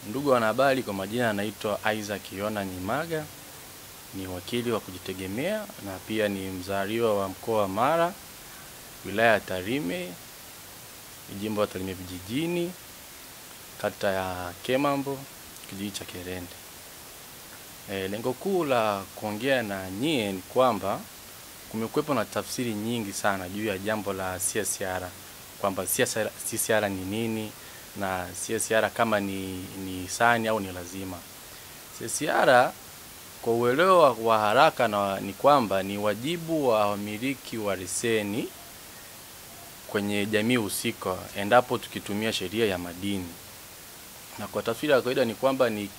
Ndugu wanahabari, kwa majina anaitwa Isaac Yona Nyimaga, ni wakili wa kujitegemea na pia ni mzaliwa wa mkoa wa Mara, wilaya ya Tarime, jimbo la Tarime vijijini, kata ya Kemambo, kijiji cha Kerende. Lengo kuu la kuongea na nyie ni kwamba kumekuwepo na tafsiri nyingi sana juu ya jambo la CSR, kwamba CSR ni nini na CSR kama ni sani au ni lazima. CSR kwa uelewa wa haraka ni kwamba ni wajibu wa wamiliki wa leseni kwenye jamii husika endapo tukitumia sheria ya madini. Na kwa tafsiri ya kawaida ni kwamba ni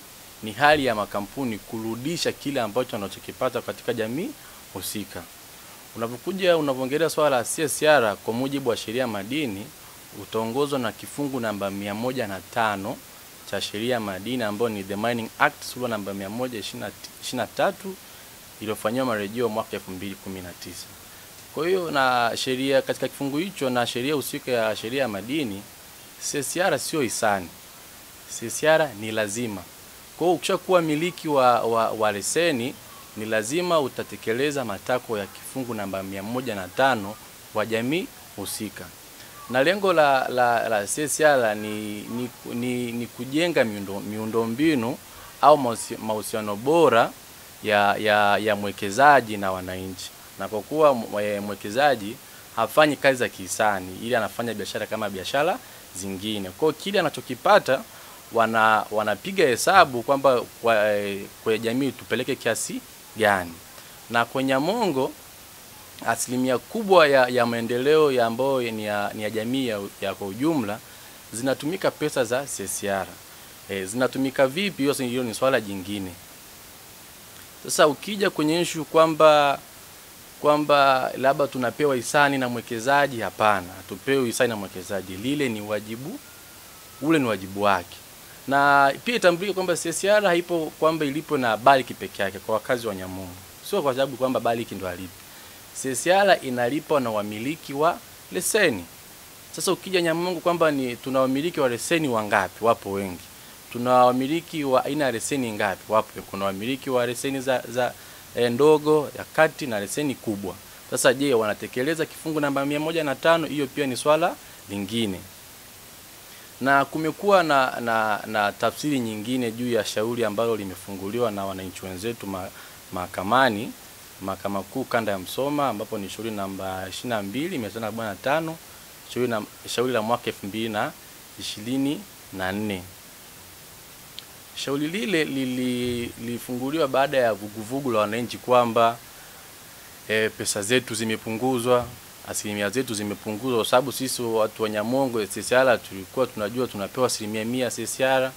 hali ya makampuni kurudisha kile ambacho wanachokipata katika jamii husika. Unapoongelea swala la CSR kwa mujibu wa sheria ya madini, utaongozwa na kifungu namba 105 cha sheria ya madini ambayo ni The Mining Act sura namba 123 iliyofanywa marejeo mwaka 2019. Kwa hiyo na sheria katika kifungu hicho na sheria husika ya sheria ya madini, CSR sio hisani. CSR ni lazima. Kwa hiyo ukishakuwa miliki wa leseni, ni lazima utatekeleza matakwa ya kifungu namba 105 kwa jamii husika. Na lengo la CSR ni kujenga miundombinu au mahusiano bora ya mwekezaji na wananchi. Na kwa kuwa mwekezaji hafanyi kazi za kihisani, ili anafanya biashara kama biashara zingine. Kwa hiyo kile anachokipata wanapiga hesabu kwamba kwa jamii tupeleke kiasi gani. Na kwenye Mongo asilimia kubwa ya maendeleo ya ambayo ni ya jamii ya kwa ujumla zinatumika pesa za CSR. Zinatumika vipi? Hiyo ni swala jingine. Sasa ukija kwenye issue kwamba labda tunapewa hisani na mwekezaji, hapana, hatupewi hisani na mwekezaji. Ule ni wajibu wake. Na pia itambulike kwamba CSR haipo kwamba ilipo na Barrick peke yake kwa wakazi wa Nyamongo. Sio kwa sababu kwamba Barrick ndo alipo. CSR inalipwa na wamiliki wa leseni. Sasa ukija Nyamongo kwamba tuna wamiliki wa leseni wangapi? Wapo wengi. Tuna wamiliki wa aina ya leseni ngapi? Wapo. Kuna wamiliki wa leseni za ndogo, ya kati na leseni kubwa. Sasa je, wanatekeleza kifungu namba 105? Hiyo pia ni swala lingine. Na kumekuwa na tafsiri nyingine juu ya shauri ambalo limefunguliwa na wananchi wenzetu mahakamani, Mahakama Kuu Kanda ya Msoma, ambapo ni shauri namba 22/545, shauri la mwaka 2024. Shauri lile lilifunguliwa baada ya vuguvugu la wananchi kwamba pesa zetu zimepunguzwa, asilimia zetu zimepunguzwa, kwa sababu sisi watu wa Nyamongo CSR tulikuwa tunajua tunapewa 100% CSR.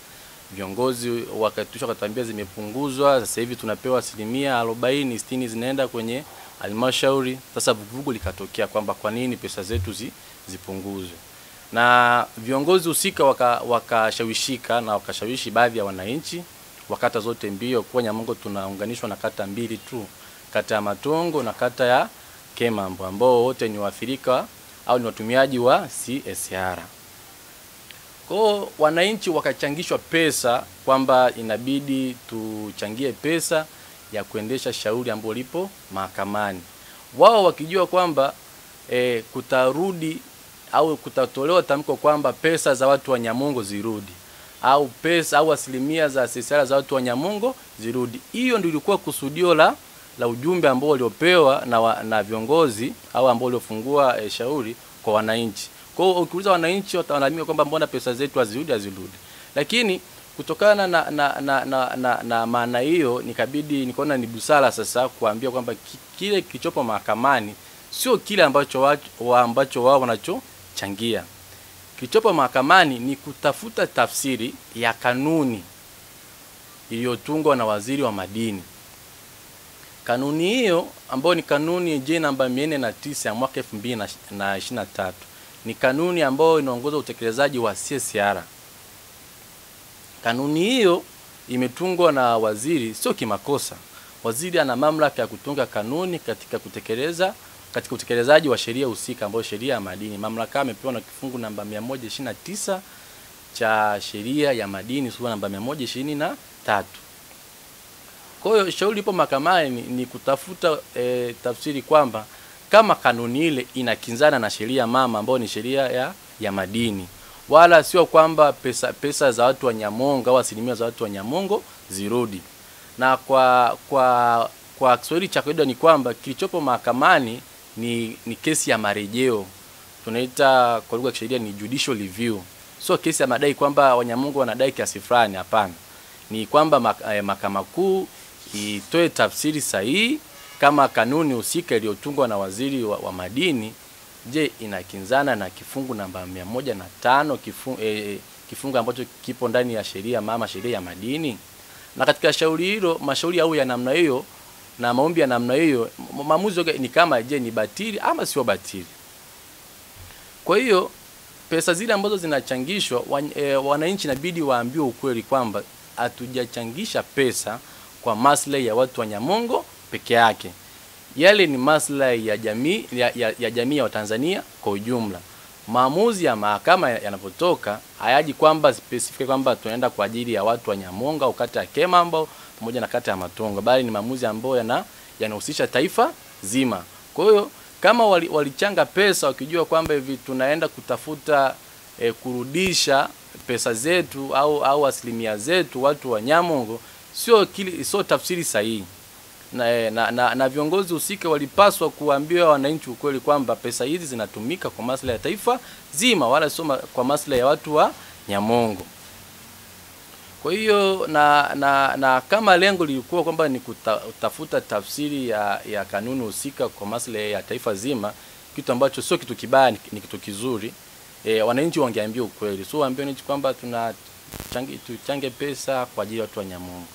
Viongozi wakatusha katambia zimepunguzwa, sasa hivi tunapewa 40%, 60 zinaenda kwenye halmashauri. Sasa vuguvugu likatokea kwamba kwa nini pesa zetu zipunguzwe. Na viongozi husika wakashawishika na wakashawishi baadhi ya wananchi wakata zote mbili, kwa Nyamongo tunaunganishwa na kata mbili tu, kata ya Matongo na kata ya Kemambo, ambao wote ni waathirika au ni watumiaji wa CSR. Kwa wananchi wakachangishwa pesa kwamba inabidi tuchangie pesa ya kuendesha shauri ambalo lipo mahakamani. Wao wakijua kwamba kutarudi au kutatolewa tamko kwamba pesa za watu wa Nyamongo zirudi, au pesa au asilimia za CSR za watu wa Nyamongo zirudi. Hiyo ndio ilikuwa kusudio la ujumbe ambao waliopewa na viongozi au ambao waliofungua shauri kwa wananchi. Kwa hiyo ukiuliza wananchi watalalamika kwamba mbona pesa zetu hazirudi. Lakini kutokana na maana hiyo nikaona ni busara sasa kuambia kwamba kile kichopo mahakamani sio kile ambacho wao wanachochangia. Kichopo mahakamani ni kutafuta tafsiri ya kanuni iliyotungwa na Waziri wa Madini. Kanuni hiyo ambayo ni kanuni J namba 409 ya mwaka 2023 ni kanuni ambayo inaongoza utekelezaji wa CSR. Kanuni hiyo imetungwa na waziri, sio kimakosa. Waziri ana mamlaka ya kutunga kanuni katika utekelezaji wa sheria husika ambayo sheria ya madini. Mamlaka amepewa na kifungu namba 129 cha sheria ya madini sura namba 123. Kwa hiyo shauri lipo mahakamani ni kutafuta tafsiri kwamba kama kanuni ile inakinzana na sheria mama ambayo ni sheria ya madini, wala sio kwamba pesa za watu wa Nyamongo au asilimia za watu wa Nyamongo zirudi. Na kwa Kiswahili cha kawaida ni kwamba kilichopo mahakamani ni kesi ya marejeo. Tunaita kwa lugha ya kisheria ni judicial review. Sio kesi ya madai kwamba Wanyamongo wanadai kiasi fulani, hapana. Ni kwamba Mahakama Kuu itoe tafsiri sahihi kama kanuni husika iliyotungwa na waziri wa madini, je, inakinzana na kifungu namba 105 kifungu ambacho kipo ndani ya sheria mama, sheria ya madini. Na katika shauri hilo, mashauri au ya namna hiyo na maombi ya namna hiyo, maamuzi ni kama je, ni batili ama sio batili. Kwa hiyo pesa zile ambazo zinachangishwa, wananchi inabidi waambiwe ukweli kwamba hatujachangisha pesa kwa maslahi ya watu wa Nyamongo peke yake. Yale ni maslahi ya jamii ya jamii ya Tanzania kwa ujumla. Maamuzi ya mahakama yanapotoka hayaji kwamba specific kwamba tunaenda kwa ajili ya watu wa Nyamongo au kata ya Kemambo pamoja na kata ya Matongo, bali ni maamuzi ambayo yanahusisha taifa zima. Kwa hiyo kama walichanga pesa wakijua kwamba hivi tunaenda kutafuta kurudisha pesa zetu au asilimia zetu watu wa Nyamongo, sio tafsiri sahihi. Na viongozi husika walipaswa kuambia wananchi ukweli kwamba pesa hizi zinatumika kwa maslahi ya taifa zima, wala sio kwa maslahi ya watu wa Nyamongo. Kwa hiyo na kama lengo lilikuwa kwamba ni kutafuta tafsiri ya kanuni husika kwa maslahi ya taifa zima, kitu ambacho sio kitu kibaya, ni kitu kizuri. Wananchi wangeambia ukweli, sio waambie wananchi kwamba tuchange pesa kwa ajili ya watu wa Nyamongo.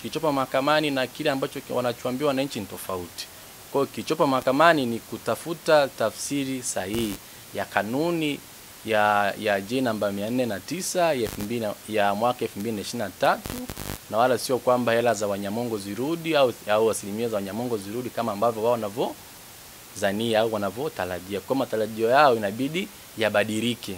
Kilichopo mahakamani na kile ambacho wanachoambiwa wananchi ni tofauti. Kwa hiyo kilichopo mahakamani ni kutafuta tafsiri sahihi ya kanuni ya J namba 409 ya mwaka 2023, na wala sio kwamba hela za Wanyamongo zirudi au asilimia za Wanyamongo zirudi kama ambavyo wao wanavyozania au wanavyotarajia. Kwa matarajio yao inabidi yabadilike.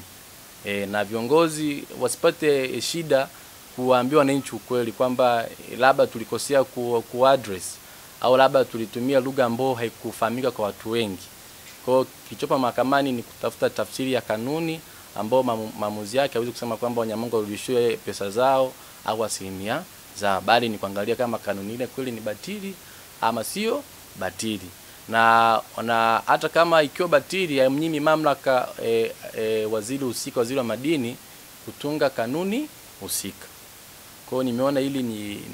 Na viongozi wasipate shida kuwaambia wananchi ukweli kwamba labda tulikosea kuaddress au labda tulitumia lugha ambayo haikufahamika kwa watu wengi. Kwa hiyo kilichopo mahakamani ni kutafuta tafsiri ya kanuni ambao maamuzi yake hawezi kusema kwamba Wanyamongo warudishiwe pesa zao au asilimia zao, bali ni kuangalia kama kanuni ile kweli ni batili ama sio batili. Na hata kama ikiwa batili, haimnyimi mamlaka waziri husika, waziri wa madini, kutunga kanuni husika. Kwa hiyo nimeona hili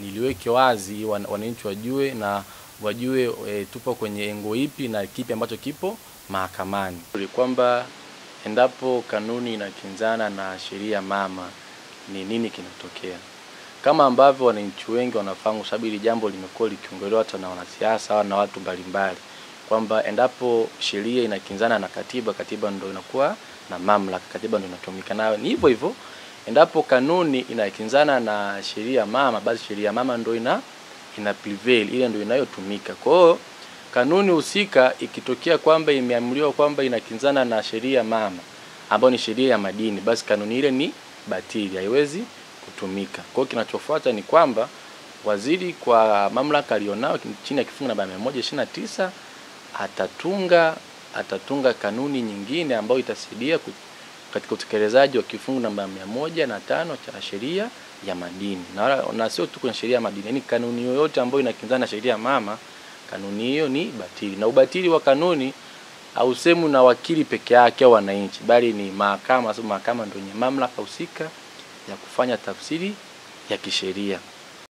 niliweke wazi wananchi wajue na wajue tupo kwenye engo ipi na kipi ambacho kipo mahakamani. Kwamba endapo kanuni inakinzana na sheria mama, ni nini kinatokea? Kama ambavyo wananchi wengi wanafahamu, sababu hili jambo limekuwa likiongelewa hata na wanasiasa na watu mbalimbali, kwamba endapo sheria inakinzana na katiba ndio inakuwa na mamlaka, katiba ndio inatumika. Nayo ni hivyo hivyo, endapo kanuni inakinzana na sheria mama, basi sheria mama ndio ina prevail, ile ndio inayotumika. Kwa hiyo kanuni husika ikitokea kwamba imeamriwa kwamba inakinzana na sheria mama ambayo ni sheria ya madini, basi kanuni ile ni batili, haiwezi kutumika. Kwa hiyo kinachofuata ni kwamba waziri kwa mamlaka alionao chini ya kifungu namba 129 atatunga kanuni nyingine ambayo itasaidia katika utekelezaji wa kifungu namba 105 cha sheria ya madini. Na sio tu kwenye sheria ya madini, yani kanuni yoyote ambayo inakinzana na sheria mama, kanuni hiyo ni batili. Na ubatili wa kanuni hausemwi na wakili peke yake au wananchi, bali ni mahakama. Sababu mahakama ndio yenye mamlaka husika ya kufanya tafsiri ya kisheria.